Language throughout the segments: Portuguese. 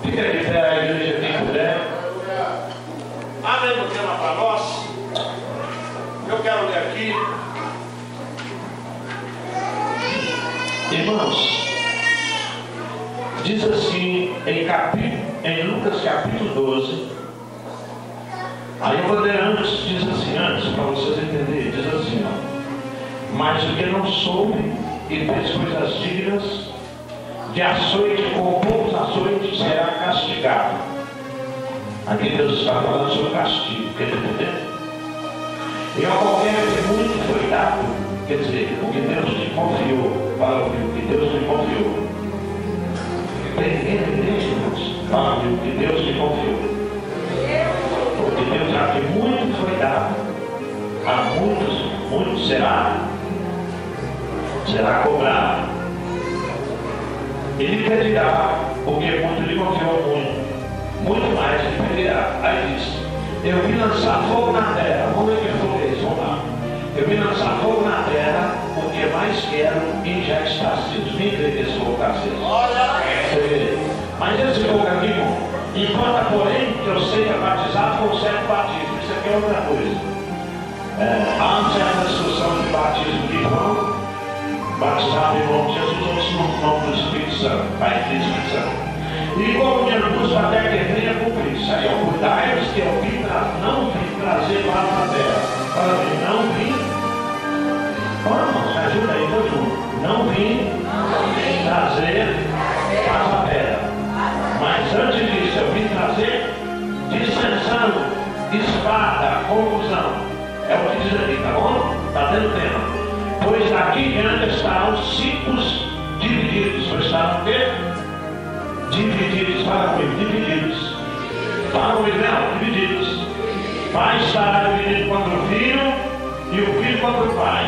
Fica de pé a igreja quem puder. Abre o tema para nós. Eu quero ler aqui. Irmãos, diz assim em Lucas capítulo 12. Aí eu vou ler antes, diz assim, antes, para vocês entenderem, diz assim, ó. Mas o que não soube e fez coisas dignas de açoite com poucos açoites será castigado. Aqui Deus está falando sobre castigo, quer entender? E a qualquer que muito foi dado, quer dizer, o que Deus te confiou, para ouvir o que Deus te confiou. Tem ninguém, irmãos, para ouvir o que Deus te confiou. Porque Deus já que muito foi dado, a muitos será cobrado. Ele pedirá, porque muito lhe confiou muito mais ele pedirá. Aí diz, eu vim lançar fogo na terra. Vamos ver que fogo é esse, vamos lá. Eu vim lançar fogo na terra, o que mais quero e já está aceso. Nem creio que esse fogo está aceso. Mas esse fogo aqui, irmão, importa, porém, que eu seja batizado com certo batismo. Isso aqui é outra coisa. Há uma certa discussão de batismo de João, batizado em nome de Jesus, outros no nome do Espírito Santo, Pai do Espírito Santo. E como me busco até que venha cumprir isso. Aí, cuidai-vos que eu não vim trazer paz na terra. Fala bem, não vim. Vamos, me ajuda aí, todo mundo. Não vim trazer paz na terra. Mas antes disso, eu vim trazer dissensão, espada, confusão. É o que diz aqui, tá bom? Está tendo tema. Pois daqui em diante estarão ciclos divididos. Ou estarão o quê? Divididos. Fala comigo, divididos. Fala comigo, não, divididos. Pai estará dividido contra o filho e o filho contra o pai.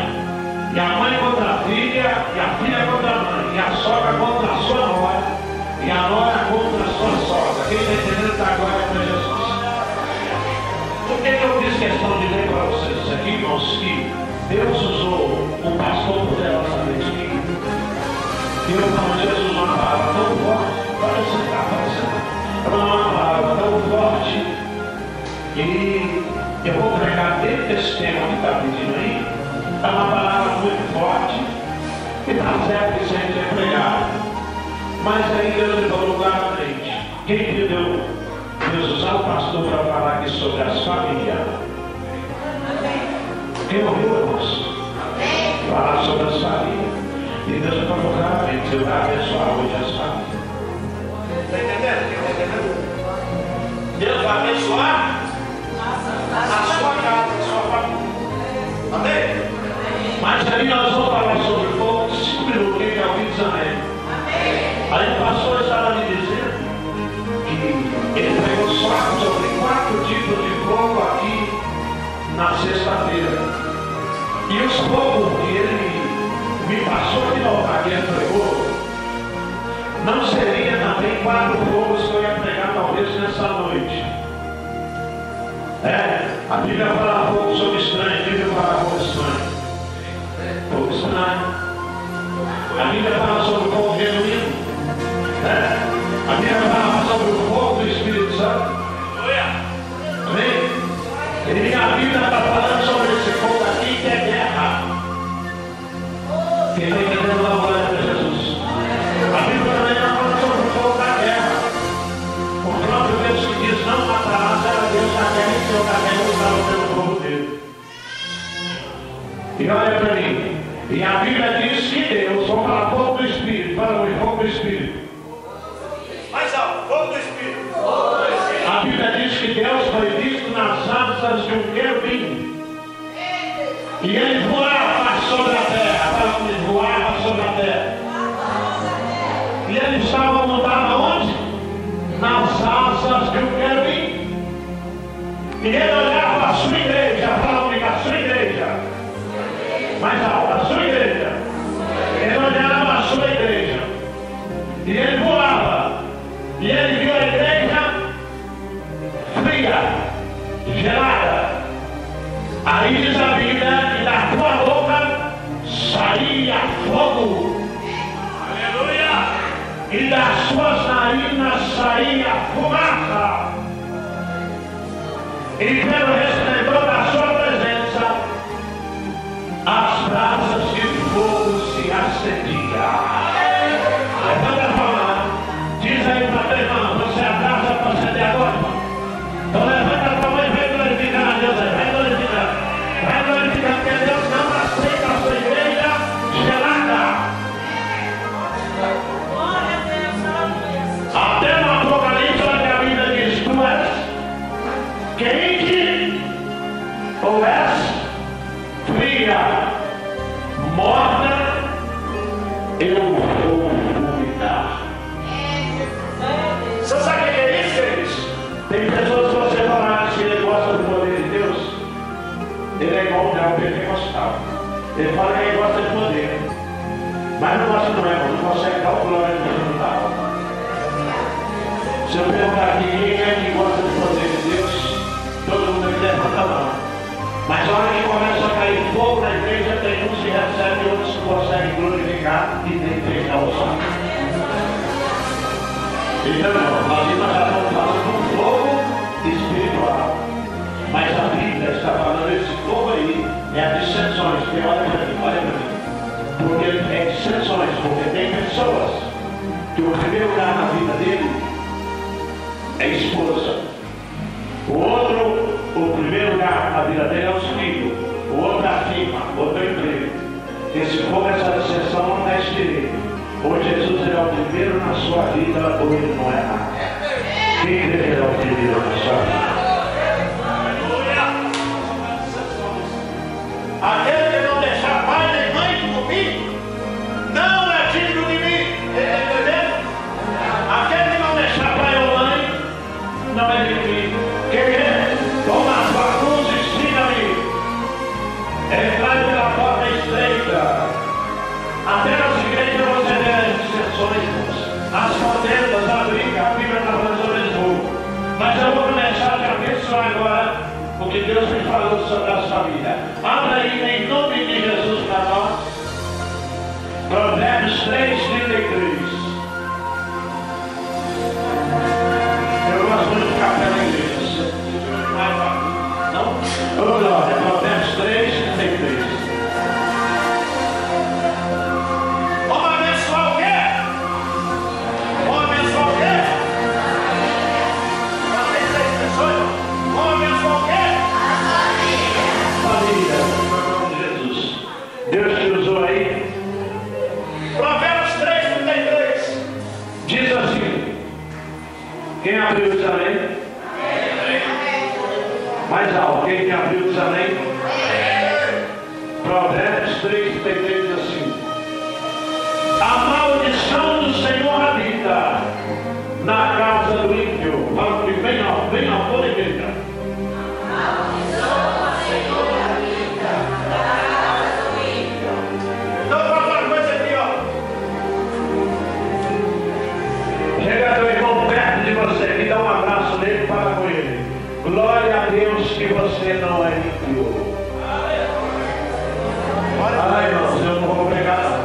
E a mãe contra a filha e a filha contra a mãe. E a sogra contra a sua nora. E a nora contra a sua sogra. Quem está entendendo está agora para Jesus. Por que eu fiz questão de ler para vocês isso aqui, irmãos? Que Deus usou o pastor poderosamente aqui. Deus não Jesus uma palavra tão forte. Pode sentar. Uma palavra tão forte. E eu vou pregar dentro desse tema que está pedindo aí. É uma palavra muito forte. E está certo que sempre é pregado. Mas aí Deus levou lugar à frente. Quem entendeu? Deus usar o pastor para falar aqui sobre as famílias. Quem ouviu, irmãos? Falar sobre as famílias. E Deus vai colocar à frente. Eu vou abençoar hoje as famílias. Está entendendo? Deus vai abençoar a sua casa, a sua família. Amém? Mas aí nós vamos falar sobre o fogo. 5 minutos. Quem quer ouvir diz amém. Aí o pastor estava me dizendo que ele pregou só sobre 4 tipos de fogo aqui na sexta-feira. E os fogos que ele me passou de novo que ele pregou, não seria também 4 fogos que eu ia pregar talvez nessa noite. A Bíblia fala fogo sobre estranho, a Bíblia fala fogo estranho. Fogo estranho. A Bíblia fala sobre o fogo genuíno. A Bíblia fala sobre o fogo do Espírito Santo. Amém? E a Bíblia está falando sobre esse fogo aqui que é guerra. Quem está entendendo lá glória para Jesus? A Bíblia também está falando sobre o fogo da guerra. O próprio Deus que diz não matarás, era Deus da guerra e Deus da guerra usava pelo fogo dele. E olha para mim. E a Bíblia diz que Deus, vamos falar fogo do Espírito, fala o fogo do Espírito. Mais alto, fogo do Espírito. A Bíblia diz que Deus foi visto nas asas de um querubim. E ele voava sobre a terra. Fala, ele voava sobre a terra. E ele estava montado onde? Nas asas de um querubim. E ele olhava a sua igreja. Fala comigo, a sua igreja. Mais alto, a sua igreja. Ele olhava a sua igreja. E ele voava. E ele viu a igreja fria, gelada. Aí diz a Bíblia que da tua boca saía fogo. Aleluia! E das suas narinas saía e pelo resplendor da sua presença, as brasas de fogo se acendiam. Levanta a mão, diz aí para teu irmão, você é a brasa para acender agora, irmão. Então levanta a mão e vem glorificar a Deus aí, vai glorificar. Vai glorificar, porque Deus não aceita a sua igreja gelada. Até no Apocalipse, onde a Bíblia diz, tu és quente ou és fria, morna, eu vou vomitar. Você sabe o que é isso, queridos? Tem pessoas que você falar que ele gosta do poder de Deus, ele é igual ao pentecostal. Ele fala que ele gosta de poder, mas não gosta do irmão, não consegue dar o glória do Deus no tal. Se eu perguntar aqui quem é que gosta do poder de Deus, todo mundo aqui levanta a mão. Mas a hora que começa a cair fogo na igreja, tem uns que recebem e outros que conseguem glorificar e nem fechar o som. Então, nós já estamos falando de um fogo espiritual. Mas a Bíblia está falando esse fogo aí, é a dissensões. Porque olha para mim. Porque é dissensões, porque tem pessoas que o primeiro lugar na vida dele é esposa. O primeiro lugar na vida dele é os filhos. O outro é a firma, o outro é o emprego. Esse fogo, essa dissensão não está escrito. Ou Jesus ele é o primeiro na sua vida, ou ele não é nada. Quem crê que ele é o primeiro na sua vida? Aquele que não deixar pai nem mãe comigo, não é digno de mim. Entendeu? Aquele que não deixar pai ou mãe, não é digno de mim. Quem quer? Toma a sua cruz e siga-me. Entrai pela porta estreita. Até nas igrejas você vê as dissensões, as contendas, a briga, a Bíblia está falando sobre esse fogo. Mas eu vou começar a abençoar agora o que Deus me falou sobre a sua vida. Abra aí em nome de Jesus para nós. Provérbios 3:33. Eu gosto muito de ficar pela igreja. Não? Ô glória, Provérbios 3:33. Deus te usou aí. Provérbios 3:33 diz assim: quem abriu diz amém? Mais alto, quem abriu diz amém? Provérbios 3:33 diz assim: a maldição do Senhor habita na casa do ímpio. Fala comigo, bem alto, toda a igreja. Chega teu irmão perto de você e dá um abraço nele e fala com ele: glória a Deus que você não é ímpio. Olha, irmãos, eu não vou pregar não.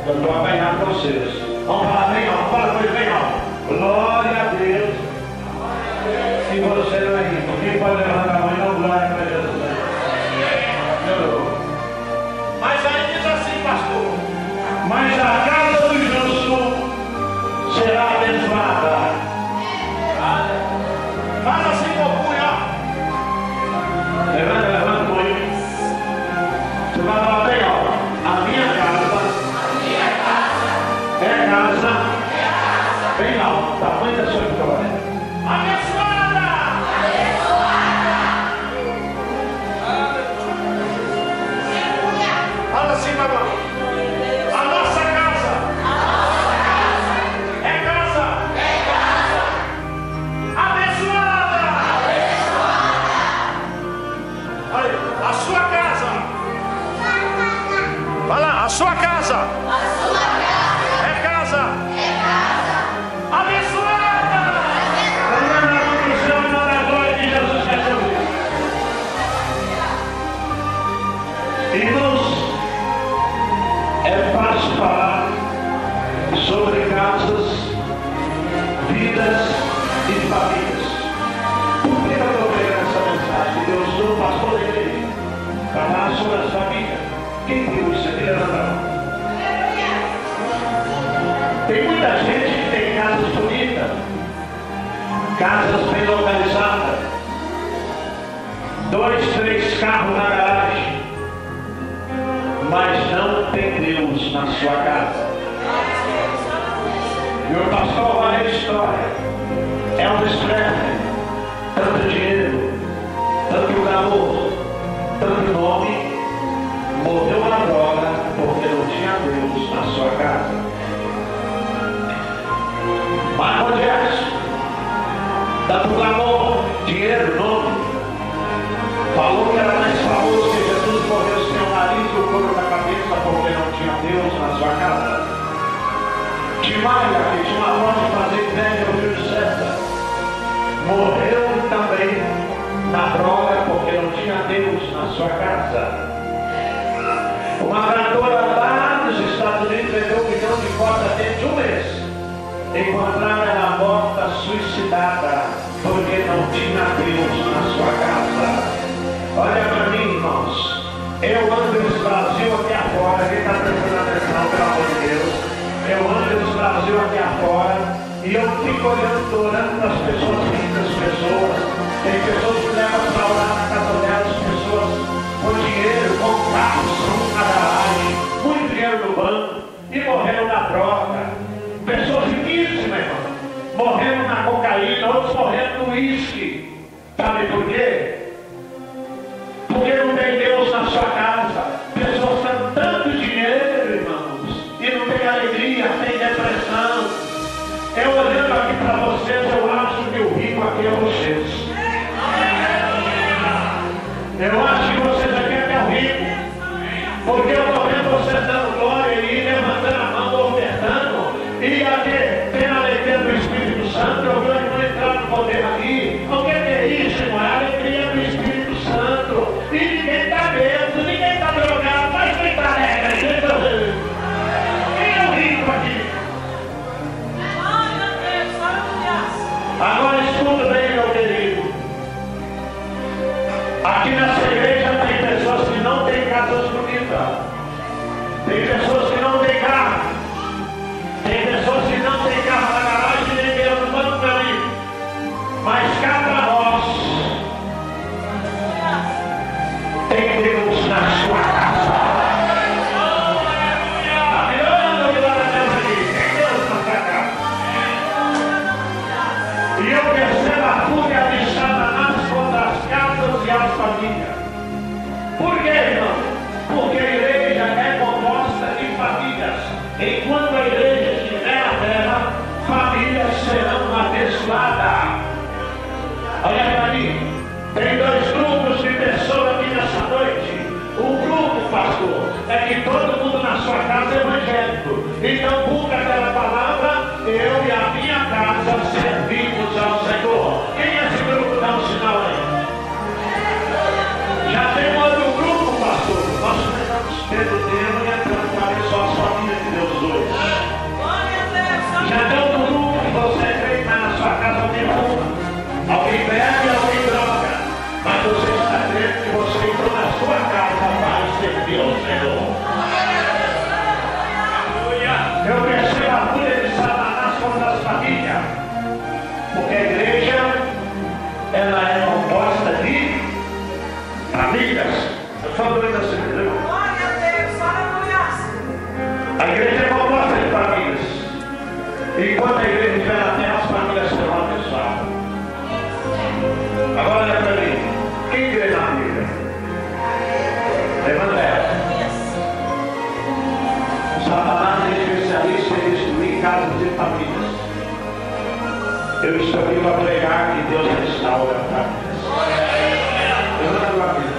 Eu estou apanhando vocês. Vamos falar bem alto, fala com ele bem alto. Glória a Deus que você não é ímpio. Quem pode levantar a mão e não glória para Jesus? Mas aí diz assim, pastor: mas a casa do justo será abençoada. Fala assim com o punho, ó. Levanta o punho. Você vai falar bem, ó. A minha casa é casa bem alto, tamanho da sua vitória. Abençoada! Fala assim, mamãe. A nossa casa é casa abençoada. Olha, a sua casa. Vai lá, a sua casa é casa abençoada. No céu e na glória de Jesus resolveu. Irmãos, é fácil falar sobre casas, vidas e famílias. Por que eu estou pegando essa mensagem? falar sobre as famílias. Quem viu isso aqui? Levanta a mão. Tem muita gente que tem casas bonitas, casas bem localizadas, 2, 3 carros na garagem, mas não tem Deus na sua casa. E o pastor vai a história. Elvis Presley, tanto dinheiro, tanto glamour, tanto nome, morreu na droga porque não tinha Deus na sua casa. Michael Jackson, tanto glamour, dinheiro, nome, falou que era mais famoso que Jesus morreu sem o nariz e o couro na cabeça porque não tinha Deus na sua casa. Timaia, que tinha uma voz de fazer inveja ao Júlio César, morreu também na droga porque não tinha Deus na sua casa. Uma cantora lá nos Estados Unidos vendeu 1 milhão de cópias dentro de um mês. Encontraram ela morta, suicidada, porque não tinha Deus na sua casa. Olha para mim, irmãos. Eu ando nesse Brasil aqui afora. Quem está prestando atenção, pelo amor de Deus? Eu ando nesse Brasil aqui afora e eu fico orando para as pessoas ricas, tem pessoas que levam para orar na casa delas, pessoas com dinheiro, com carros, na garagem, muito dinheiro no banco e morreram na droga. Pessoas riquíssimas, irmão, morreram na cocaína, outros morreram no uísque. Sabe por quê? Porque não tem Deus na sua casa. Pessoas têm tanto dinheiro, irmãos, e não tem alegria, tem depressão. Eu olhando aqui para vocês, eu acho que o rico aqui é vocês. Eu acho que vocês aqui é o rico. Porque eu estou vendo vocês dando glória e levantando a mão, ofertando. E aqui tem a alegria do Espírito Santo. Eu vou entrar no poder aqui. O que é isso, irmão? É a alegria do Espírito Santo. E ninguém está bêbado, ninguém está drogado, mas quem está alegre? Quem é o rico aqui? Agora escuta bem, meu querido. Aqui nessa igreja tem pessoas que não têm casas bonitas. Tem pessoas que não têm carro. Tem pessoas que não têm carro na garagem nem dinheiro no banco ali. Mas cá para nós tem Deus na sua casa. Está melhorando o milagre aqui. Tem Deus na sua casa. E eu percebo a fúria de Satanás contra as casas e as famílias. Por quê, irmão? Porque a igreja é composta de famílias. Enquanto a igreja estiver na terra, famílias serão abençoadas. Olha para mim. Tem 2 grupos de pessoas aqui nessa noite. Um grupo, pastor, é que todo mundo na sua casa é evangélico. Então cumpre aquela palavra, eu e a minha casa servimos ao Senhor. Quem é esse grupo? Dá um sinal aí. Já tem um outro grupo, pastor. Nós pegamos pelo tema e entramos para abençoar as famílias de Deus hoje. Já tem outro grupo que você crê, mas na sua casa tem uma. Alguém bebe, alguém droga. Mas você está crendo que você entrou na sua casa para servir ao Senhor. Eu percebo a fúria de Satanás contra as famílias. Porque a igreja, ela é composta de famílias. Eu só estou indo assim, entendeu? A igreja é composta de famílias. Enquanto a igreja estiver na terra, as famílias serão abençoadas. Agora olha para mim. Quem crê na Bíblia? Levanta ela. Satanás é especialista em destruir casas e famílias. Eu estou aqui para pregar que Deus restaura famílias. Levanta a tua vida.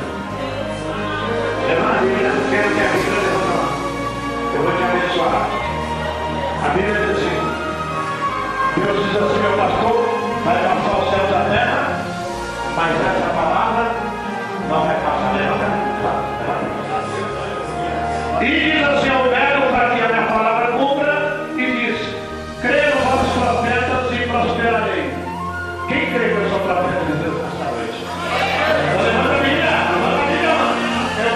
Levanta a Bíblia. Quero que a Bíblia levanta lá. Eu vou te abençoar. A Bíblia diz assim. Deus diz assim, meu pastor, vai passar os céus da terra, mas essa palavra não vai passar nela. E diz assim ao verbo para que a minha palavra cumpra, e diz, creio nos vossos profetas e prosperarei. Quem crê que eu sou profeta de Deus nessa noite? Levanta a Bíblia, levanta a Bíblia. Eu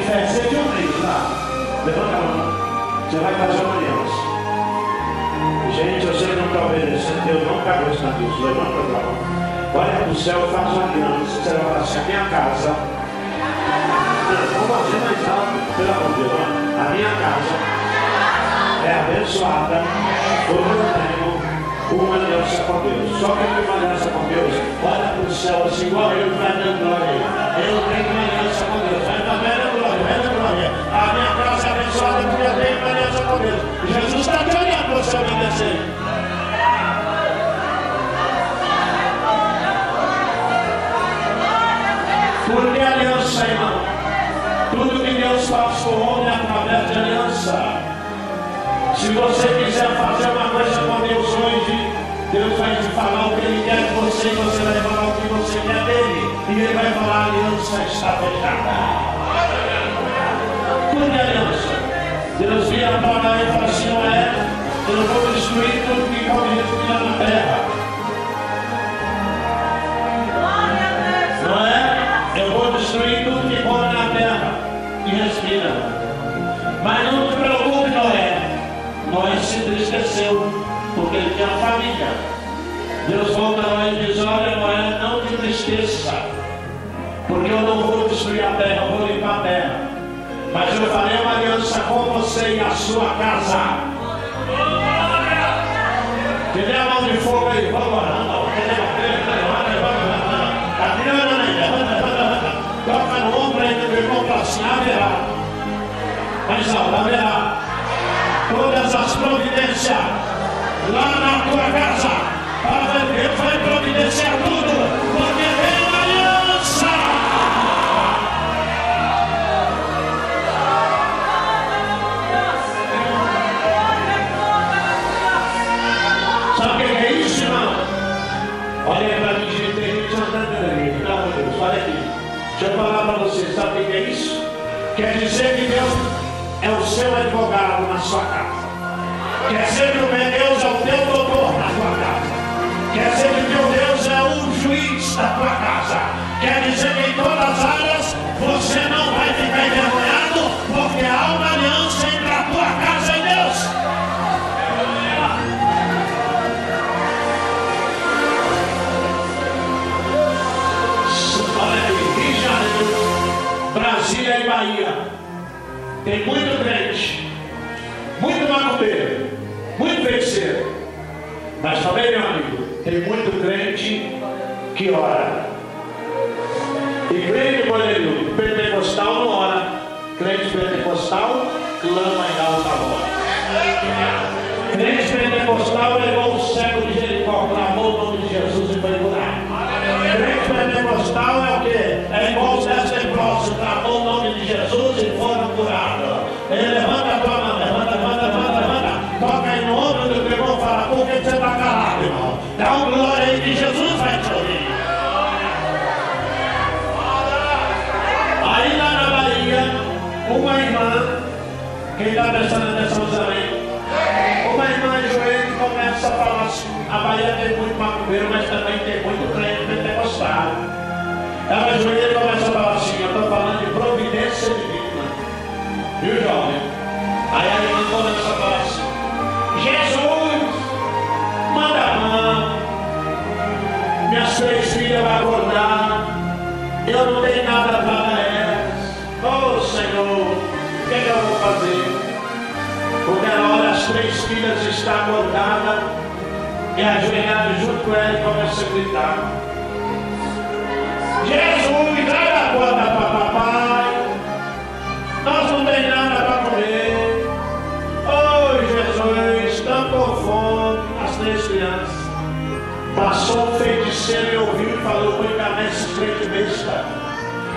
fé. Você tinha um livro lá. Levanta a mão. Você vai fazer uma aliança. Gente, você não está obedecendo. Deus não está gostando disso. Levanta a mão. Olha para o céu e faz uma aliança. Você vai falar assim: a minha casa. Vamos fazer mais alto. Pelo amor de Deus. A minha casa é abençoada. Porque eu tenho uma aliança com Deus. Só que eu tenho uma aliança com Deus. Olha para o céu assim, igual eu, vai dando glória. Eu tenho uma aliança com Deus. Vai dando glória, vai dando glória. A minha casa é abençoada porque eu tenho uma aliança com Deus. Jesus está te olhando para você obedecer. Porque aliança, irmão? Tudo que Deus faz com o homem é através de aliança. Se você quiser fazer uma coisa com Deus hoje, Deus vai te falar o que Ele quer de você e você vai falar o que você quer dele. E Ele vai falar: a aliança está fechada. Tudo é aliança. Deus vira para Abraão e fala assim: não é? Eu vou destruir tudo que come respira na terra. Não é? Eu vou destruir tudo que come na terra e respira. Mas não te preocupe, Noé. Noé se entristeceu, porque ele tinha uma família. Deus volta a Noé e diz: olha, Noé, não te entristeça, porque eu não vou destruir a terra, eu vou limpar a terra. Mas eu farei uma aliança com você e a sua casa. Que dê a mão de fogo aí, vamos lá. Toca no ombro aí do irmão para assim: haverá. Mais alto, haverá. Todas as providências lá na tua casa, Deus vai providenciar tudo, porque vem uma aliança. Sabe o que é isso, irmão? Olha aí para mim, gente, tem gente andando ali. Pelo amor de Deus, olha aqui. Deixa eu falar para vocês, sabe o que é isso? Quer dizer que Deus é o seu advogado na sua casa. Quer dizer que o meu Deus é o teu doutor na tua casa. Quer dizer que o teu Deus é o juiz da tua casa. Quer dizer que em todas as áreas você não vai ficar envergonhado, porque há uma aliança entre a tua casa e Deus. Olha aqui, Rio de Janeiro, Brasília e Bahia. Tem muito crente, muito macumbeiro, muito feiticeiro. Mas também, meu amigo, tem muito crente que ora. E crente boleiro pentecostal não ora. Crente pentecostal clama em alta voz. Crente pentecostal levou o cego de Jericó, clamou o nome de Jesus e foi curado. Crente pentecostal é o quê? É igual os 10 leprosos, clamou o nome de Jesus e foram curados. Ele levanta a tua mão, levanta. Toca aí no ombro do teu irmão e fala: por que você está calado, irmão? Dá um glória aí que Jesus vai te ouvir. Aí lá na Bahia, uma irmã, quem está prestando atenção também, uma irmã de joelho começa a falar assim: a Bahia tem muito macumbeiro, mas também tem muito crente pentecostal. Ela de joelho começa a falar assim: eu estou falando de providência divina. Viu, jovem? Aí a irmã começa a falar assim: Jesus, manda a mão, minhas 3 filhas vão acordar, eu não tenho nada para dar elas. Oh Senhor, o que eu vou fazer? Porque ela olha, as 3 filhas estão acordadas e ajoelhadas junto com ela e começa a gritar: Jesus, abre a porta para papai, nós não temos nada para comer. Oh Jesus, estão com fome, as 3 crianças. Passou um feiticeiro e ouviu e falou: vou enganar esses crentes besta.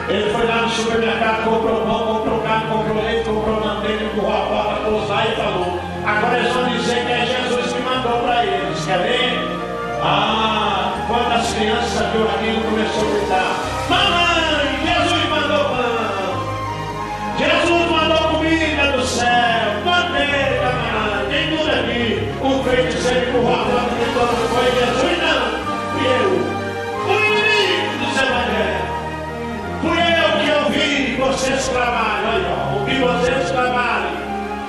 Ele foi lá no supermercado, comprou pão, comprou carne, comprou leite, comprou manteiga, empurrou a porta, pôs lá e falou: agora eles vão dizer que é Jesus que mandou para eles. Quer ver? Quando as crianças viram aquilo, começou a gritar: mamãe, Jesus mandou pão, Jesus mandou comida do céu, manteiga, mamãe, tem tudo aqui. O feiticeiro empurrou a porta e gritou: não foi Jesus, não, fui eu, o inimigo dos evangelhos. Fui eu que ouvi você vocês trabalham, aí, ó, o que vocês trabalham.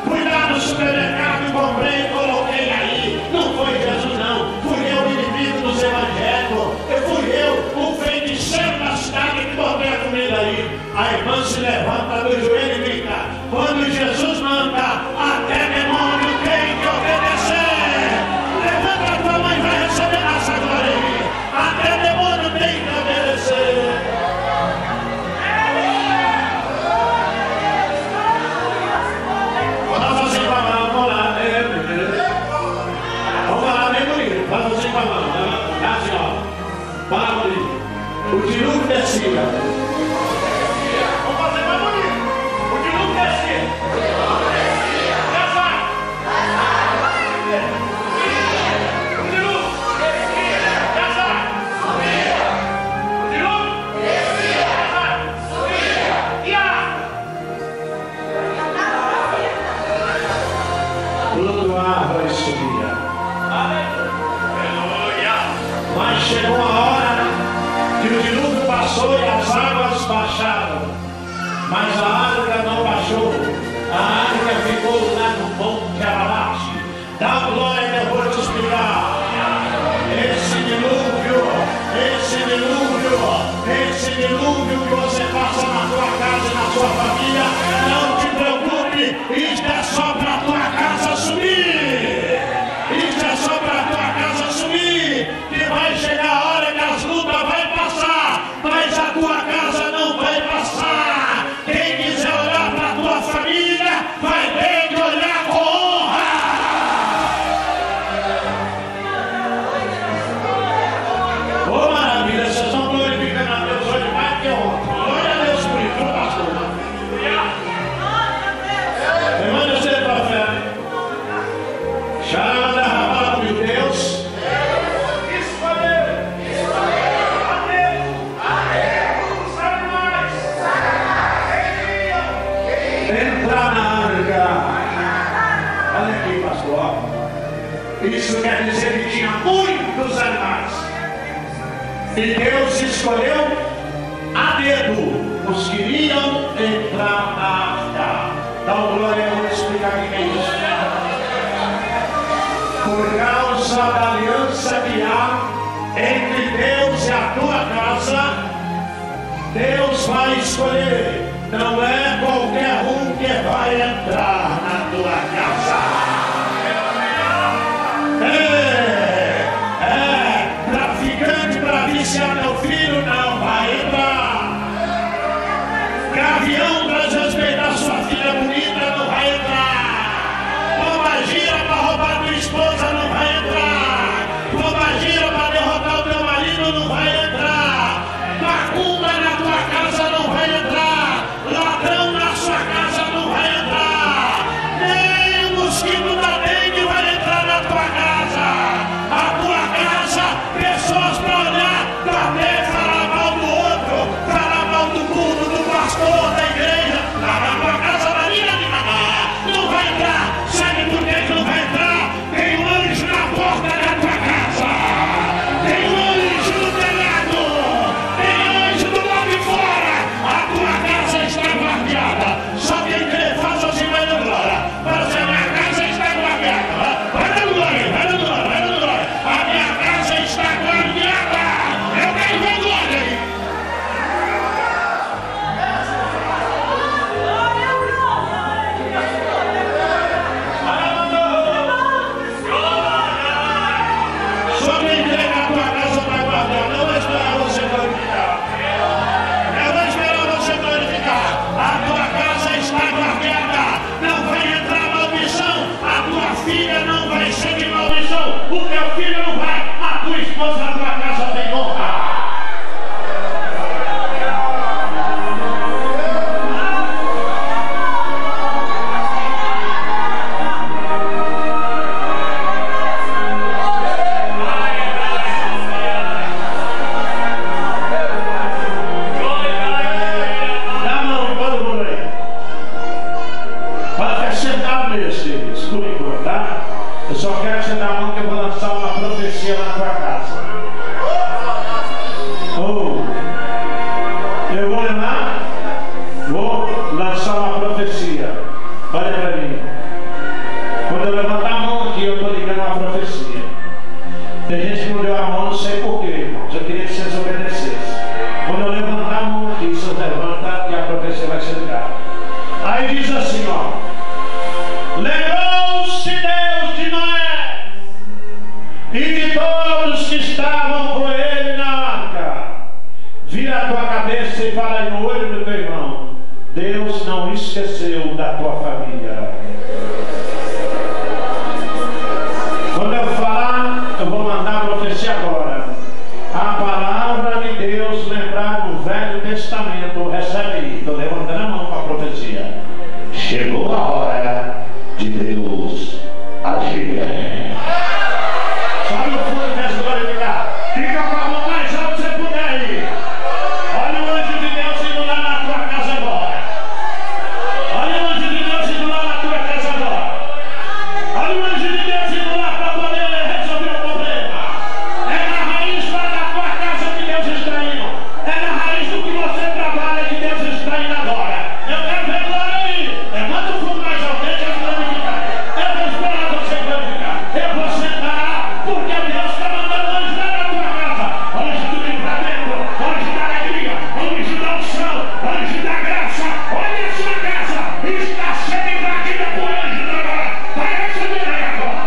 Fui lá no supermercado e comprei e coloquei aí. Não foi Jesus, não. Fui eu, o inimigo dos evangélicos. Fui eu, o feiticeiro da cidade que botei a comida aí. A irmã se levanta do joelho e grita: quando Jesus manda, até demônio tem que obedecer. Levanta a tua mão e vai receber essa glória aí. Até demônio tem que obedecer. Faz assim com a mão, vamos lá. Vamos lá, bem bonito. Faz assim com a mão. Assim, ó. Fala bonito. O dilúvio descia. Vamos fazer mais bonito. O dilúvio descia. Casar. O dilúvio. Casar. O dilúvio. Casar. E a flutuar vai subir. Aleluia. Mas chegou a hora que o dilúvio passou e as águas baixaram. Mas a arca não baixou. A arca ficou lá no monte Ararat. Dá glória que eu vou te explicar. Esse dilúvio que você passa na tua casa e na sua família, não te preocupe, isso é só para a tua casa subir. Isso é só para a tua casa subir. Que vai chegar a hora que as lutas vai passar, mas a tua casa não vai passar. Quem quiser olhar para a tua família, vai ter que olhar com honra. Ô maravilha, vocês estão glorificando a Deus hoje mais que ontem. Glória a Deus por isso, pastor. Manda ser profeta. Chama da meu Deus. Escolheu. Sabe mais. Entrar na arca. Olha aqui, pastor. Isso quer dizer que tinha muitos animais. E Deus escolheu a dedo os que iriam entrar na arca. Dá uma glória, eu vou explicar o que é isso. Por causa da aliança que há entre Deus e a tua casa, Deus vai escolher. Não é qualquer um que vai entrar na tua casa. Traficante para viciar teu filho não vai entrar. Gavião para desrespeitar sua filha bonita não vai entrar. Pombagira para roubar tua esposa não vai entrar. Pombagira para derrotar o teu marido não vai entrar. Macumba na tua casa não vai entrar. Ladrão na sua casa não vai entrar. Nem o mosquito da dengue vai entrar na tua casa. A tua casa, pessoas para olhar, bater, falar mal do outro, falar mal do culto, do pastor, da igreja. Lá na tua casa, Maria de Maná, não vai entrar. Sabe por que não vai entrar? Tem um anjo na porta da tua casa. Tem um anjo no telhado. Tem anjo do lado de fora. A tua casa está guardiada. Só quem crê, faça assim, vai dando glória. Mas a minha casa está guardiada. Vai dando glória, vai dando glória, vai dando glória. A minha casa está guardiada. Eu quero ver glória aí. Só quem crê que a tua casa está guardada. Não vou esperar você glorificar. Eu vou esperar você glorificar. A tua casa está guardada. Não vai entrar maldição. A tua filha não vai ser de maldição. O teu filho não vai. A tua esposa na tua casa tem honra. Dá a mão em todo mundo aí. Pode até sentar mesmo, por enquanto, tá? Eu só quero que você dê a mão que eu vou lançar uma profecia na tua casa. Eu vou levar? Vou. diz assim, ó: lembrou-se Deus de Noé e de todos que estavam com ele na arca. Vira a tua cabeça e fala aí no olho do teu irmão: Deus não esqueceu da tua família. Quando eu falar, eu vou mandar a profecia agora. A palavra de Deus lembrar no Velho Testamento, recebe aí. Estou levantando a mão para a profecia. Chegou a hora de Deus agir. Sobe o fundo dessa glorificar. Fica com a mão mais alta que você puder aí. Olha o anjo de Deus indo lá na tua casa agora. Olha o anjo de Deus indo lá na tua casa agora. Olha o anjo de Deus indo lá para poder resolver o problema. É na raiz lá da tua casa que Deus está indo. É na raiz do que você trabalha que Deus está indo agora. Eu quero ver glória aí. Levanta o fundo mais alto, deixa eu glorificar. Eu vou esperar você glorificar. Eu vou sentar, porque Deus está mandando anjo lá na tua casa. Anjo do livramento, anjo da alegria, anjo da unção, anjo da graça. Olha a sua casa, está sendo invadida por anjo agora. Vai receber aí agora.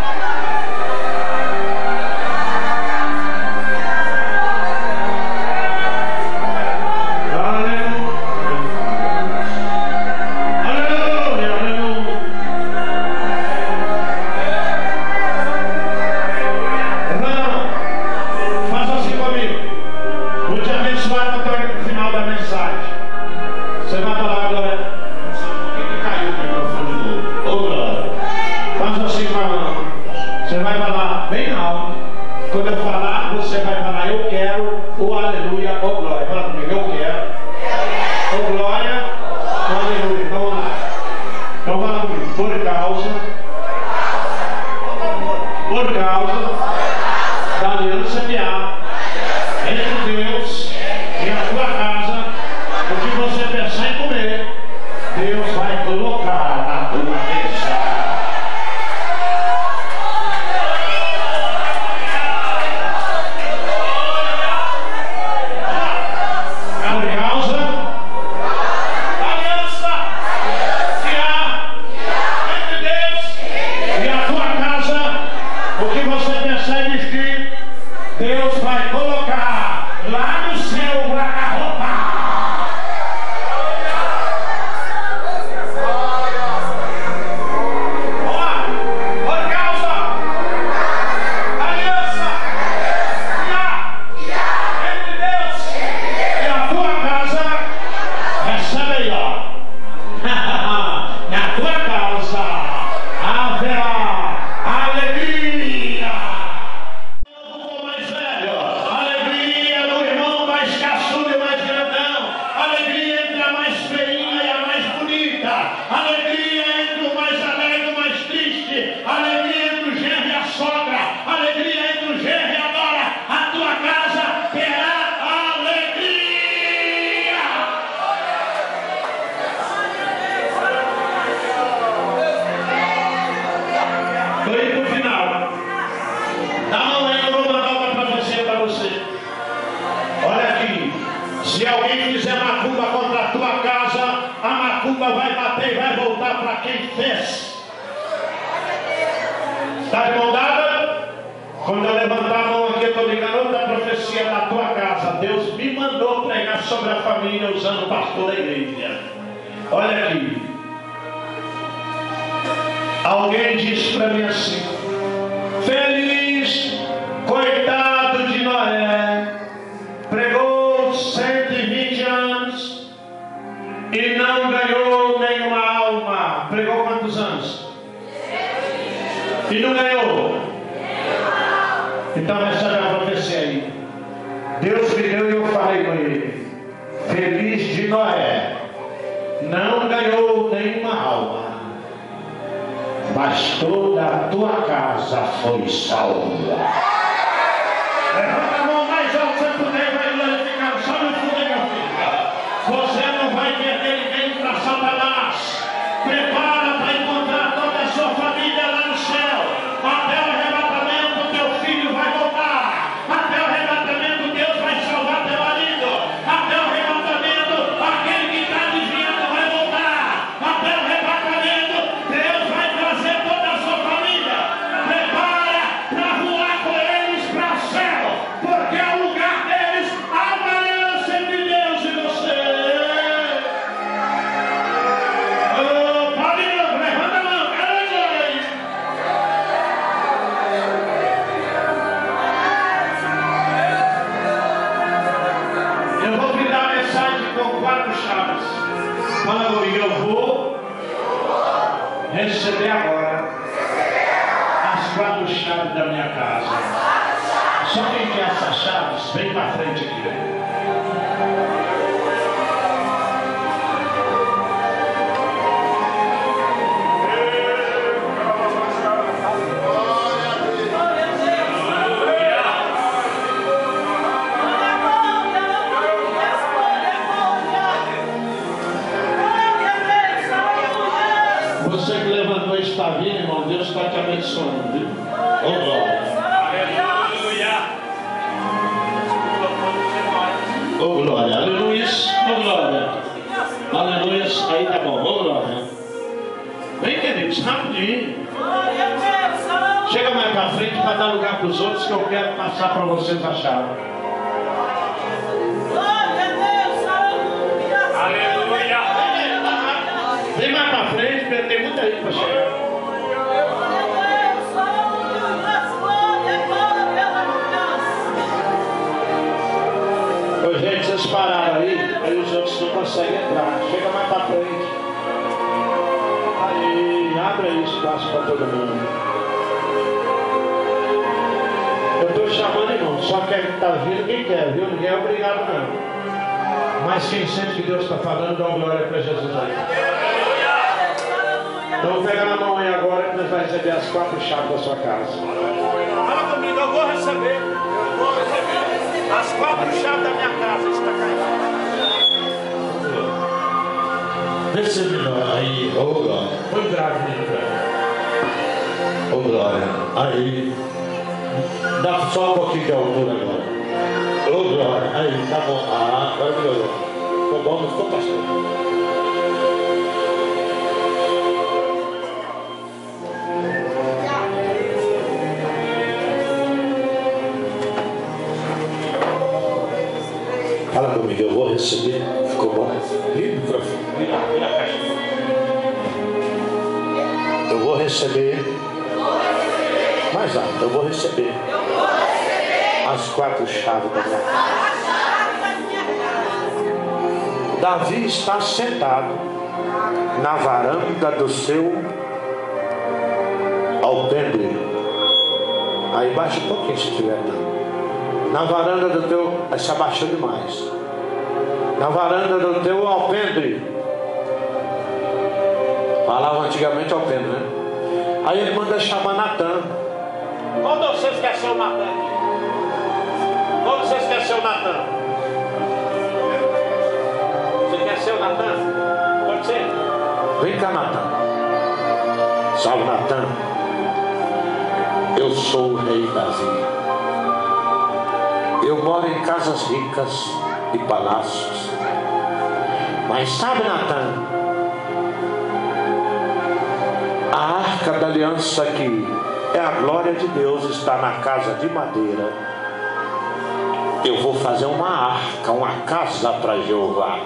Aleluia, aleluia. Irmão, faça assim comigo. Vou te abençoar no final da mensagem. Você vai falar agora. Por que caiu o microfone de novo? Ô glória. Faça assim com a mão. Você vai falar bem alto. Quando eu falar, você vai falar: eu quero o aleluia, ô glória. Fala comigo: eu quero ô glória, ô aleluia. Então vamos lá. Então fala comigo: por causa da aliança que há entre Deus e a tua casa, o que você pensar em comer, Deus vai colocar na tua mesa. Por causa da aliança que há entre Deus e a tua casa, o que você pensar em vestir, Deus vai colocar lá no seu guarda-roupa. Por causa da aliança que há entre Deus e a tua casa, recebe aí, ó. Na tua casa haverá alegria. O mais velho, alegria do irmão mais caçudo e mais grandão, alegria entre a mais feinha e a mais bonita, alegria entre o mais alegre e o mais triste, alegria entre o genro e a sogra, alegria entre o genro e a nora. A tua casa terá alegria. Estou indo para o final. Dá a mão aí, eu vou mandar uma profecia para você. Olha aqui. Se alguém fizer macumba contra a tua casa, a macumba vai bater e vai voltar para quem fez. Está de mão dada? Quando eu levantar a mão aqui, eu estou ligando outra profecia da tua casa. Deus me mandou pregar sobre a família usando o pastor da igreja. Olha aqui. Alguém disse para mim assim: feliz, coitado de Noé, pregou 120 anos e não ganhou nenhuma alma. Pregou quantos anos? E não ganhou. Então recebe a profecia aí. Deus me deu e eu falei com ele: feliz de Noé, não ganhou nenhuma alma, mas toda a tua casa foi salva. Levanta a mão mais alto que você puder e vai glorificar. Só no fundo, meu filho. Você não vai perder ninguém para Satanás. Prepara para encontrar toda a sua família lá no céu. Até o arrebatamento, teu filho vai voltar. Até o arrebatamento, Deus vai salvar teu marido. Até o arrebatamento, aquele que está desviando vai voltar. Até o arrebatamento, receber agora as 4 chaves da minha casa. Só quem quer essas chaves, vem para frente aqui. Você que levantou esse pavinho, irmão, Deus está te abençoando, viu? Ô glória. Ô glória, aleluia, ô glória. Aleluia, aí tá bom, ô glória. Vem, queridos, rapidinho. Chega mais pra frente para dar lugar para os outros, que eu quero passar para vocês a chave. Aleluia. Vem mais pra frente, porque tem muita gente para chegar. Ô, gente, vocês pararam aí os outros não conseguem entrar. Chega mais pra frente. Aí, abre aí espaço para todo mundo. Eu estou chamando, irmão, só quem está vindo, quem quer, viu? Ninguém é obrigado, não. Mas quem sente que Deus está falando, dá uma glória para Jesus aí. Então pega na mão aí agora que nós vamos receber as 4 chaves da sua casa. Fala comigo, eu vou receber. As 4 chaves da minha casa. Está caindo. Desce melhor aí, ô glória. Põe grave nele, ô glória. Aí. Dá só um pouquinho de altura agora. Ô glória. Aí, tá bom. Ah, agora melhorou. Ficou bom, não ficou, pastor? Fala comigo, eu vou receber. Ficou bom? Vira o microfone. Vira a caixa. Eu vou receber. Mais alto, eu vou receber. As 4 chaves da minha casa. Davi está sentado na varanda do seu alpendre. Aí baixa um pouquinho se tiver. Na varanda do teu... Aí se abaixou demais. Na varanda do teu alpendre. Falava antigamente alpendre, né? Aí ele manda chamar Natan. Quando você esqueceu o Natan? Quando você esqueceu o Natan? Você esqueceu o Natan? Pode ser? Vem cá, Natan. Salve, Natan. Eu sou o rei Davi. Eu moro em casas ricas e palácios. Mas sabe, Natan, a arca da aliança que é a glória de Deus está na casa de madeira. Eu vou fazer uma arca, uma casa para Jeová.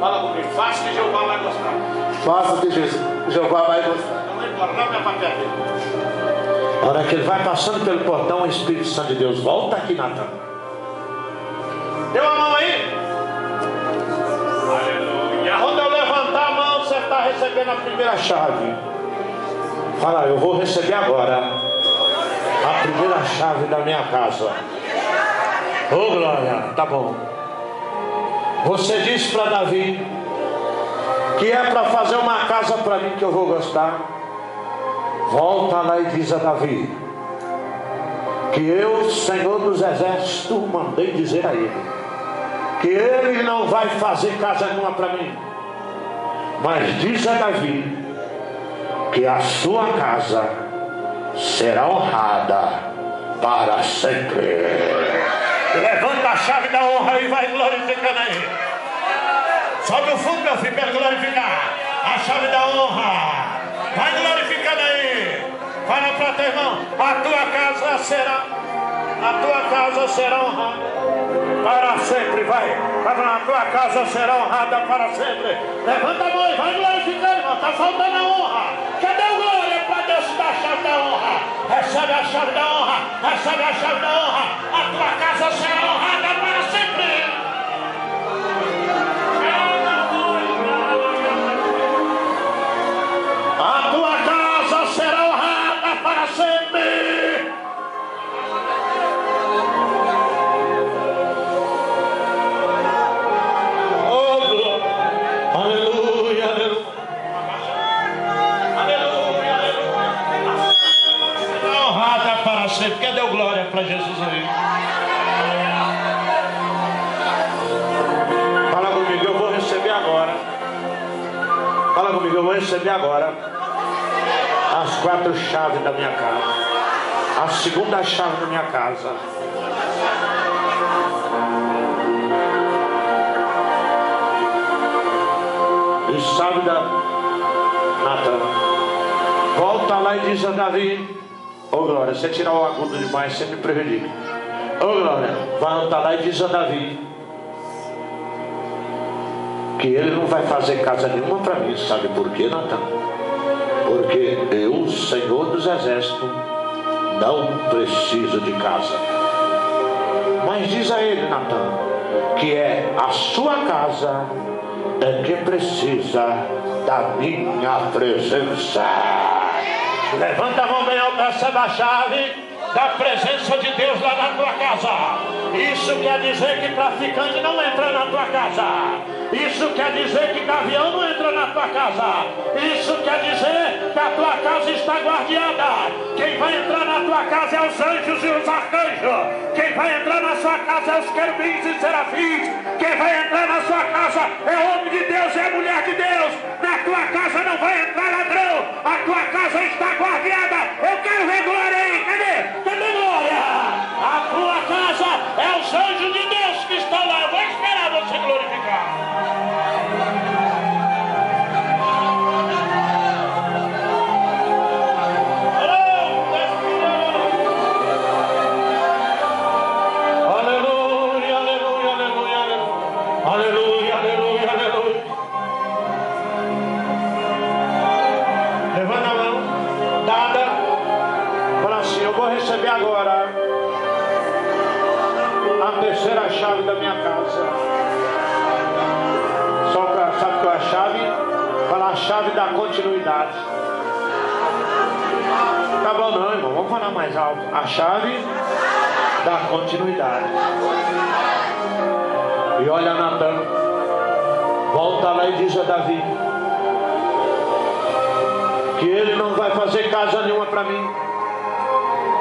Fala comigo, faça que Jeová vai gostar. Faça que Jeová vai gostar. Não vai embora, não é minha papel dele. A hora que ele vai passando pelo portão, o Espírito Santo de Deus volta aqui, Natan. Deu a mão aí? Aleluia. Quando eu levantar a mão, você está recebendo a primeira chave. Fala, eu vou receber agora a primeira chave da minha casa. Ô glória, tá bom. Você disse para Davi que é para fazer uma casa para mim que eu vou gostar. Volta lá e diz a Davi que eu, Senhor dos Exércitos, mandei dizer a ele que ele não vai fazer casa nenhuma para mim, mas diz a Davi que a sua casa será honrada para sempre. Levanta a chave da honra e vai glorificando aí. Sobe o fundo, meu filho, para glorificar a chave da honra. Vai glorificando aí. Fala para teu irmão, a tua casa será honrada para sempre. Vai, a tua casa será honrada para sempre. Levanta a mão e vai glorificando, irmão. Está faltando a honra. Cadê o glória para Deus dar a chave da honra? Recebe a chave da honra. Recebe a chave da honra. A tua casa será honrada para sempre. para Jesus aí. Fala comigo, eu vou receber agora. Fala comigo, eu vou receber agora as 4 chaves da minha casa. A segunda chave da minha casa. E sabe da Natan, volta lá e diz a Davi: ô Glória, você tirar o agudo demais, você me prejudica. Ô Glória, volta lá e diz a Davi que ele não vai fazer casa nenhuma para mim. Sabe por quê, Natan? Porque eu, Senhor dos Exércitos, não preciso de casa. Mas diz a ele, Natan, que é a sua casa é que precisa da minha presença. Levanta a mão bem alta, recebe a chave da presença de Deus lá na tua casa. Isso quer dizer que traficante não entra na tua casa. Isso quer dizer que gavião não entra na tua casa. Isso quer dizer que a tua casa está guardiada. Quem vai entrar na tua casa é os anjos e os arcanjos. Quem vai entrar na sua casa é os querubins e serafins. Quem vai entrar na sua casa é o homem de Deus e a mulher de Deus. Na tua casa não vai entrar ladrão. A tua casa está guardiada. Eu quero ver glória aí. Cadê? Cadê glória? A tua casa é os anjos de Deus que estão lá. Eu vou esperar você glorificar. Receber agora a terceira chave da minha casa. Só que sabe qual é a chave? Fala a chave da continuidade. Tá bom não, irmão, vamos falar mais alto. A chave da continuidade. E olha Natan, volta lá e diz a Davi que ele não vai fazer casa nenhuma para mim.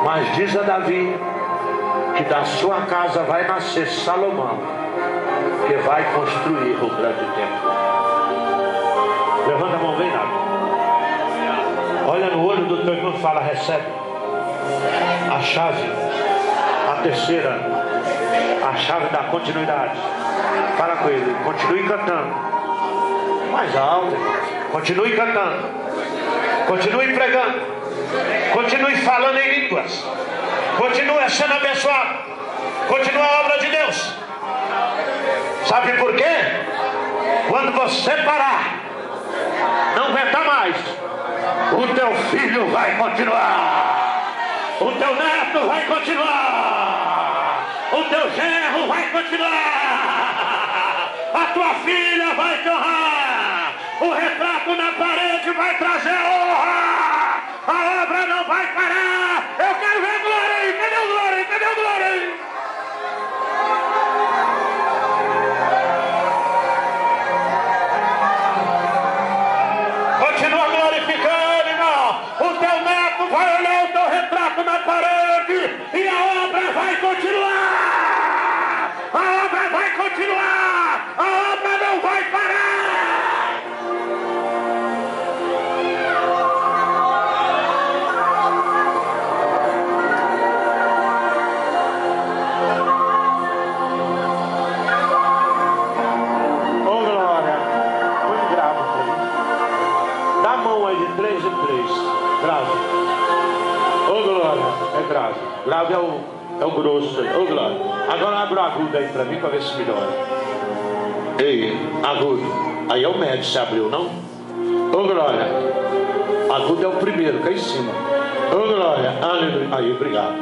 Mas diz a Davi que da sua casa vai nascer Salomão, que vai construir o grande templo. Levanta a mão bem alto. Olha no olho do teu irmão e fala: recebe a chave, a terceira, a chave da continuidade. Fala com ele, continue cantando. Mais alto, continue cantando, continue pregando. Continue falando em línguas. Continue sendo abençoado. Continue a obra de Deus. Sabe por quê? Quando você parar, não aguentar mais, o teu filho vai continuar. O teu neto vai continuar. O teu genro vai continuar. A tua filha vai honrar. O retrato na parede vai trazer honra. A obra não vai parar. Eu quero ver glória aí. Cadê o glória aí? Cadê o glória aí? Continua glorificando, irmão. O teu neto vai olhar o teu retrato na parede e a obra vai continuar. A obra vai continuar. A obra não vai parar. Grave. Ô glória, é grave. Grave é o grosso. Ô glória. Agora abre o agudo aí pra mim pra ver se melhora. Ei, agudo. Aí é o médio, se abriu, não? Ô glória. Agudo é o primeiro, cá em cima. Ô glória. Aleluia. Aí, obrigado.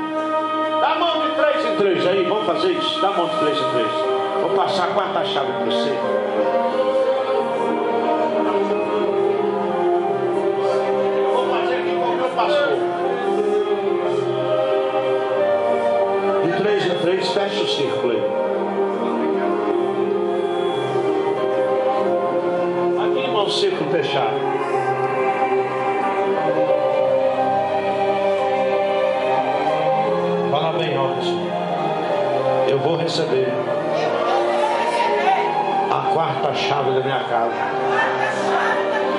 Dá a mão de 3 em 3 aí, vamos fazer isso. Dá a mão de 3 em 3. Vou passar a quarta chave pra você. Pastor. De 3 em 3, fecha o círculo aí. Aqui, irmão, o círculo fechado. Fala bem, ó. receber a quarta chave da minha casa.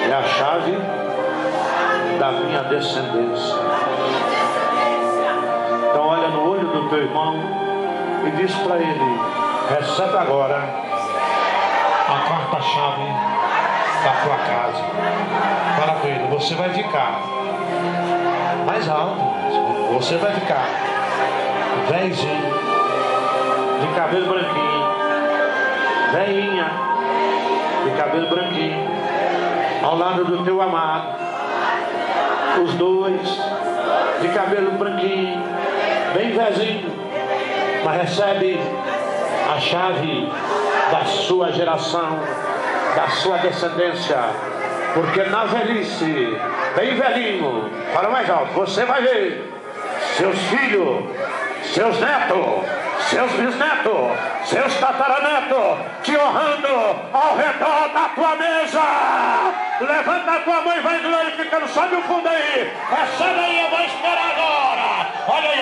É a chave da minha descendência. Então olha no olho do teu irmão e diz para ele: recebe agora a quarta chave da tua casa. Fala com ele: você vai ficar mais alto, você vai ficar velhinho, de cabelo branquinho, velhinha, de cabelo branquinho, ao lado do teu amado, os dois de cabelo branquinho, bem velhinho, mas recebe a chave da sua geração, da sua descendência, porque na velhice, bem velhinho, fala mais alto, você vai ver seus filhos, seus netos, seus bisnetos, seus tataranetos te honrando ao redor da tua mesa. Levanta a tua mão e vai glorificando. Sobe o fundo aí, recebe aí, eu vou esperar agora. Olha aí,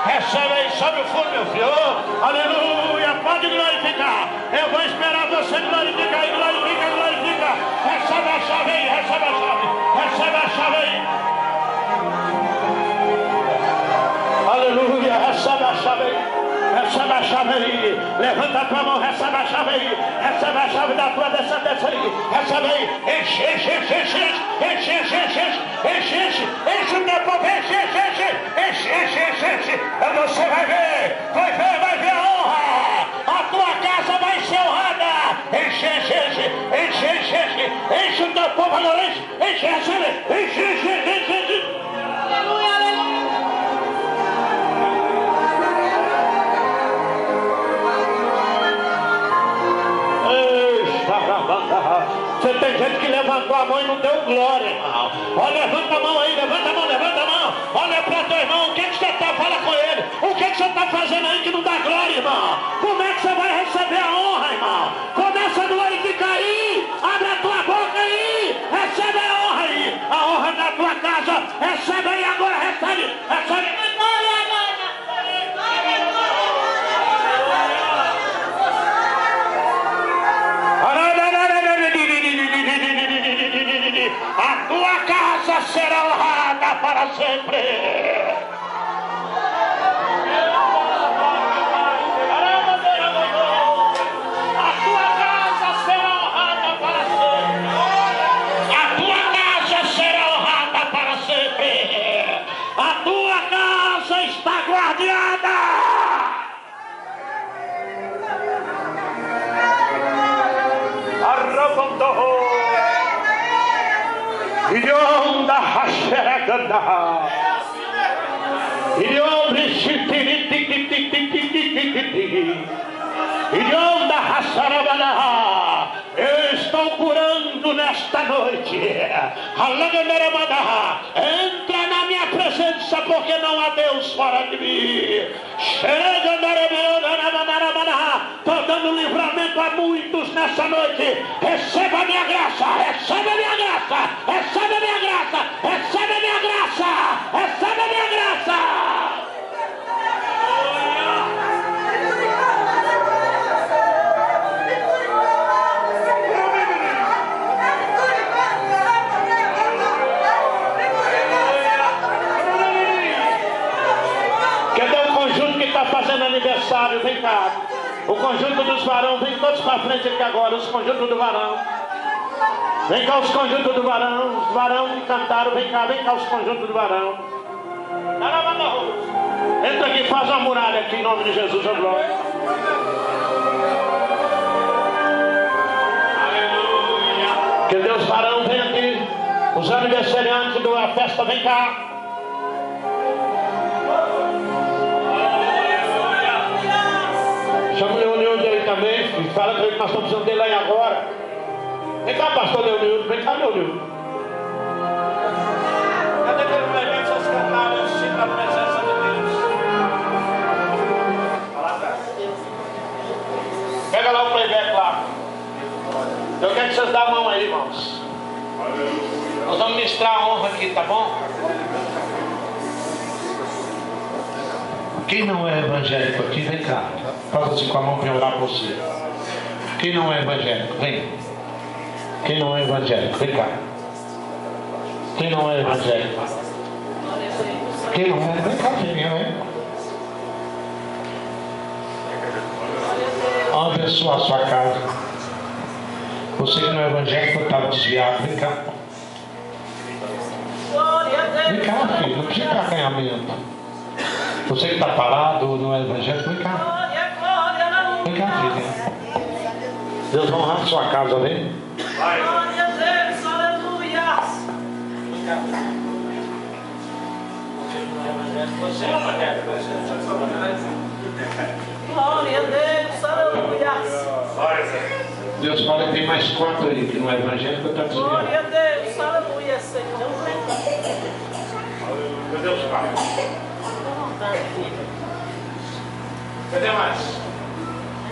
recebe aí, sobe o fundo, meu filho. Aleluia, pode glorificar. Eu vou esperar você glorificar aí, glorifica, glorifica. Recebe a chave aí, recebe a chave, recebe a chave aí. Aleluia, recebe a chave aí, recebe a chave aí, levanta a tua mão, recebe a chave aí, recebe a chave da tua descendência aí, recebe aí, enche, enche, enche, enche, enche, enche, enche, enche, enche, enche o meu povo, enche, enche, enche, enche, enche, enche, enche, você vai ver a honra, a tua casa vai ser honrada, enche, enche, enche, enche, enche, enche, enche o teu povo, agora enche, enche, recebe, enche, enche, enche, enche, aleluia, aleluia. Você tem gente que levantou a mão e não deu glória, irmão. Olha, levanta a mão aí, levanta a mão, levanta a mão. Olha para teu irmão, o que você está? Fala com ele. O que você está fazendo aí que não dá glória, irmão? Como é que você vai receber a honra, irmão? Começa a glorificar aí. Abre a tua boca aí. Recebe a honra aí. A honra da tua casa. Recebe aí agora, recebe. Recebe. A tua casa será honrada para sempre. A tua casa será honrada para sempre. A tua casa será honrada para sempre. A tua casa está guardiada. Arrabandou. Ilionda Hasheraganda Ilionda Ilionda Hasarabana. Eu estou curando nesta noite. Entra na minha presença, porque não há Deus fora de mim. Estou dando livramento a muitos nessa noite. Receba a minha graça, receba a minha graça, receba a minha graça, receba a minha graça, receba a minha graça. Fazendo aniversário, vem cá. O conjunto dos varão, vem todos para frente aqui agora. Os conjuntos do varão. Vem cá os conjuntos do varão. Os varão cantaram, vem cá os conjuntos do varão. Entra aqui, faz uma muralha aqui em nome de Jesus, ó glória. Aleluia. Que Deus varão vem aqui. Os aniversariantes da festa, vem cá. Chama o Leonildo aí também, e fala com ele que nós estamos precisando dele aí agora. Vem cá, pastor Leonildo, vem cá, Leonildo. Cadê aquele playback que vocês cantaram? Eu sinto a presença de Deus. Fala atrás. Pega lá o playback lá. Eu quero que vocês dêem a mão aí, irmãos. Nós vamos ministrar a honra aqui, tá bom? Quem não é evangélico aqui, vem cá. Faz assim com a mão para orar por você. Quem não é evangélico, vem. Quem não é evangélico, vem cá. Quem não é evangélico? Quem não é, vem cá, filhinha, vem. Abençoa a sua casa. Você que não é evangélico, estava desviado, vem cá. Vem cá, filho, não precisa de acanhamento. Você que está parado, não é evangélico, vem cá. Vem cá, filha. Deus vai honrar a sua casa, vem. Glória a Deus, aleluia. Glória a Deus, aleluia. Deus fala que tem mais 4 aí que não é evangélico, está desviado. Glória a Deus, aleluia, Senhor. Meu Deus, Pai. Cadê mais?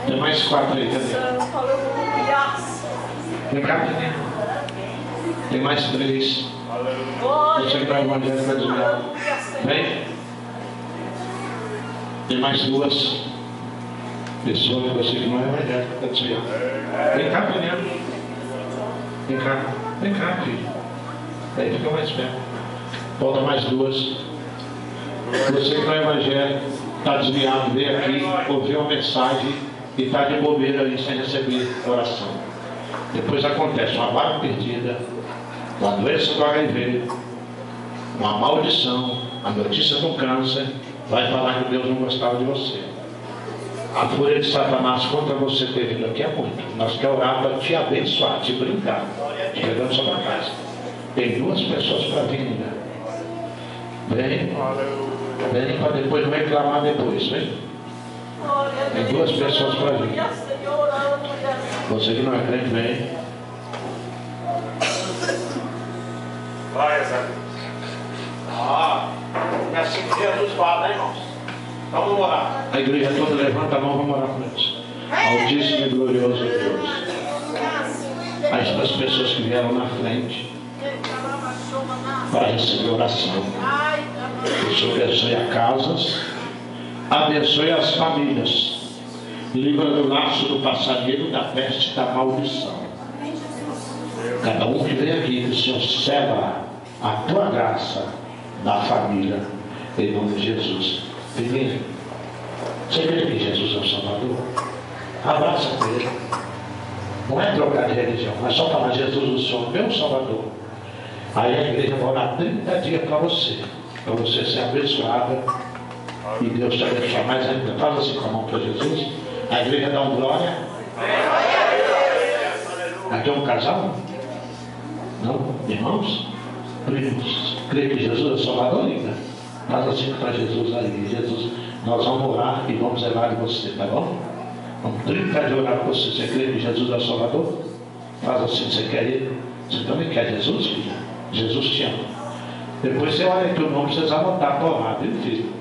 Tem mais 4 aí, cadê? Aleluia. Vem cá, menino. Tem mais 3. Você que está evangélico, está desviado. Vem. Tem mais 2 pessoas, você que não é evangélico, está desviado. Vem cá, menino. Vem cá. Vem cá, filho. Aí fica mais perto. Falta mais 2. Você que não é evangélico, está desviado, veio aqui, ouviu uma mensagem e está de bobeira ali sem receber oração. Depois acontece uma vara perdida, uma doença do HIV, uma maldição, a notícia do câncer, vai falar que Deus não gostava de você. A fúria de Satanás contra você ter vindo aqui é muito. Nós queremos orar para te abençoar, te brincar, te levando sua casa. Tem 2 pessoas para vir ainda. Vem para depois não reclamar depois, vem. Tem 2 pessoas para vir. Você que não é crente, vem. Vai, Zé. É assim que Jesus fala, né, irmãos? Vamos orar. A igreja toda levanta a mão, vamos orar com eles. Altíssimo e glorioso Deus. As pessoas que vieram na frente para receber oração. O Senhor abençoe as casas, abençoe as famílias, livra do laço do passarinheiro, da peste e da maldição. Cada um que vem aqui, que o Senhor ceba a tua graça na família, em nome de Jesus. Filhinho, você crê que Jesus é o Salvador? Abraça ele. Não é trocar de religião, é só falar: Jesus, o Senhor, meu Salvador. Aí a igreja vai orar 30 dias para você ser abençoada e Deus te abençoar mais ainda. Faz assim com a mão para Jesus. A igreja dá um glória. Aqui é um casal? Não? Irmãos? Primos? Crê que Jesus é o Salvador ainda? Faz assim para Jesus aí. Jesus, nós vamos orar e vamos zelar de você, tá bom? Vamos 30 dias orar por você. Você crê que Jesus é o Salvador? Faz assim, você quer ele? Você também quer Jesus, filho? Jesus te ama. Depois você olha que o nome precisa botar para orar, viu, filho?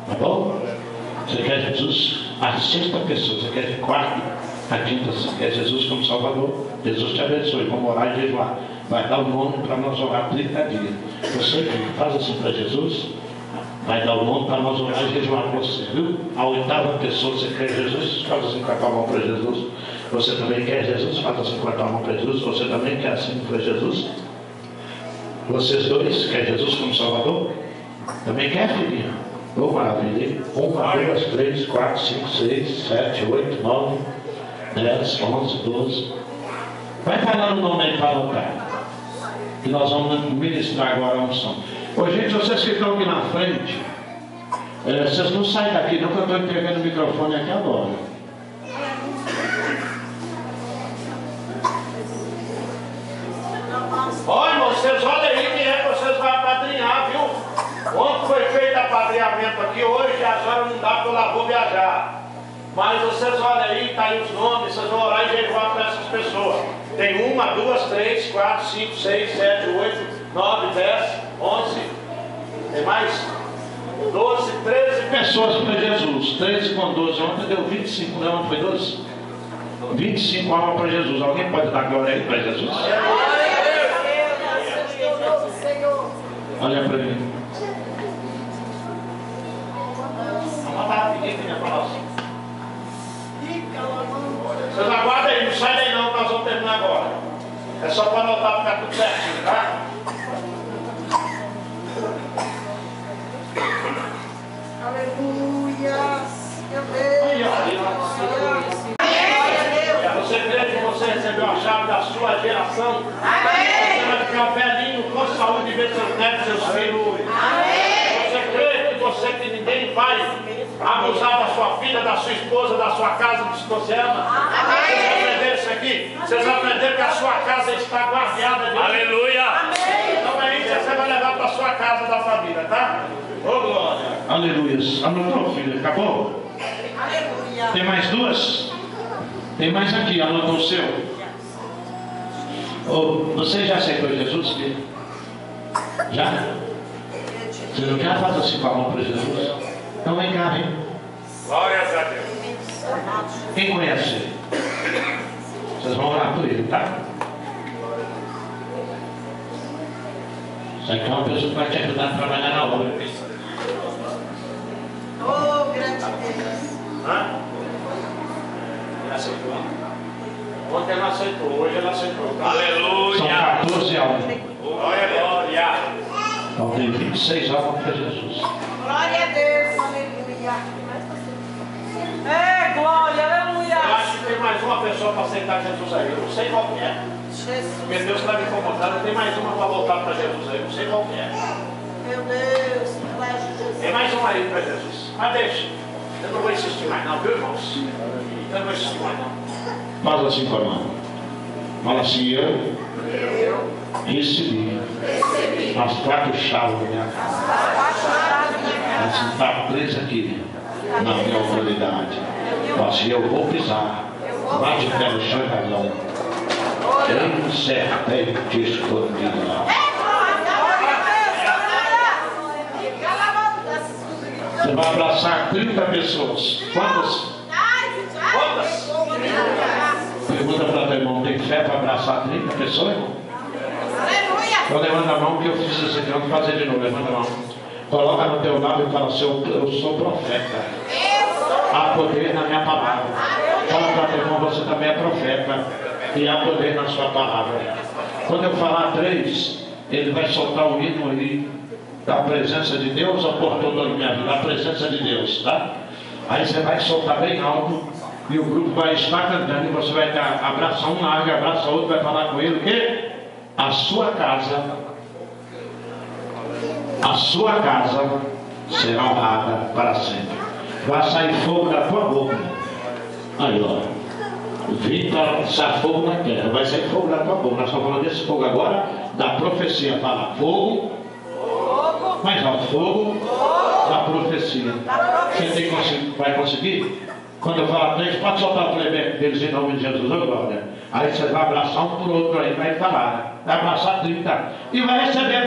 Tá bom? Você quer Jesus a 6ª pessoa, você quer de 4ª a 5ª, você quer Jesus como Salvador. Jesus te abençoe. Vamos orar e jejuar. Vai dar o nome para nós orar 30 dias. Você que faz assim para Jesus, vai dar o nome para nós orar e jejuar com você, viu? A 8ª pessoa, você quer Jesus, faz assim com a tua mão para Jesus. Você também quer Jesus, faz assim com a tua mão para Jesus. Você também quer assim para Jesus. Vocês 2 querem Jesus como Salvador? Também quer, filhinha? Oh, maravilha. 1, 2, 3, 4, 5, 6, 7, 8, 9, 10, 11, 12. Vai falando o nome aí para anotar. E nós vamos ministrar agora a unção. Ô, gente, vocês que estão aqui na frente, vocês não saem daqui não, que eu estou entregando o microfone aqui agora. Olha, vocês olhem aí quem é que vocês vão apadrinhar, viu? Ontem foi feito apadrinhamento aqui, hoje as horas não dá porque eu lá vou viajar. Mas vocês olhem aí, tá aí os nomes, vocês vão orar e jejuar para essas pessoas. Tem 1, 2, 3, 4, 5, 6, 7, 8, 9, 10, 11. Tem mais? 12, 13 Pessoas para Jesus. 13 com 12. Ontem deu 25, não? Ontem foi 12? 25 almas para Jesus. Alguém pode dar glória aí para Jesus? Olha para mim. Vamos saúde e ver seus netos, seus filhos. Você crê que você que ninguém vai abusar da sua filha, da sua esposa, da sua casa, do que você ama? Vocês aprenderam isso aqui? Vocês aprenderam que a sua casa está guardiada de Aleluia. Então é isso que você vai levar para a sua casa da família, tá? Ô glória. Aleluia. Anotou, filho? Acabou? Aleluia. Tem mais duas? Tem mais aqui, anotou o seu? Oh, você já aceitou Jesus, filho? Já? Você não quer fazer assim com a mão para Jesus? Então vem cá, hein? Glória a Deus. Quem conhece ele? Vocês vão orar por ele, tá? Isso aqui é uma pessoa que vai te ajudar a trabalhar na obra. Oh, grande Deus. Hã? Ele aceitou? Ontem ela aceitou, hoje ela aceitou. São Aleluia. 14 almas. Glória, glória. Então tem 26 almas para Jesus. Glória a Deus. Aleluia. É, glória, Eu aleluia. acho que tem mais uma pessoa para aceitar Jesus aí. Eu não sei qual que é. Porque Jesus. Deus está me incomodando. Tem mais uma para voltar para Jesus aí. Eu não sei qual que é. Meu Deus. Glória Tem mais uma aí para Jesus. Mas deixa. Eu não vou insistir mais não, viu, irmãos? Eu não vou insistir mais não. Fala assim com a mão. Fala assim, eu recebi as 4 chaves da minha casa. Assim, está presa aqui na minha autoridade. Assim, eu vou pisar. Lá de pé no chão e vai não. Tem um serpente escondido lá. Você vai abraçar 30 pessoas. Quantas? Quantas? Pergunta para o teu irmão, tem fé para abraçar 30 pessoas, irmão? Então levanta a mão que eu fiz isso aqui, vamos fazer de novo, levanta a mão. Coloca no teu lado e fala assim, eu sou profeta. Há poder na minha palavra. Fala para o teu irmão, você também é profeta. E há poder na sua palavra. Quando eu falar 3, ele vai soltar o hino aí da presença de Deus, ou por toda a minha vida, a presença de Deus, tá? Aí você vai soltar bem alto. E o grupo vai estar cantando e você vai dar, abraçar um largo, abraça outro, vai falar com ele que a sua casa será honrada para sempre. Vai sair fogo da tua boca. Aí, ó. Vim para sair fogo na terra. Vai sair fogo da tua boca. Nós estamos falando desse fogo agora, da profecia. Fala fogo. Mais alto, fogo da profecia. Você vai conseguir? Quando eu falar 3, pode soltar o playback deles em nome de Jesus, agora. Aí você vai abraçar um por outro aí, vai falar. Vai abraçar 30 e vai receber.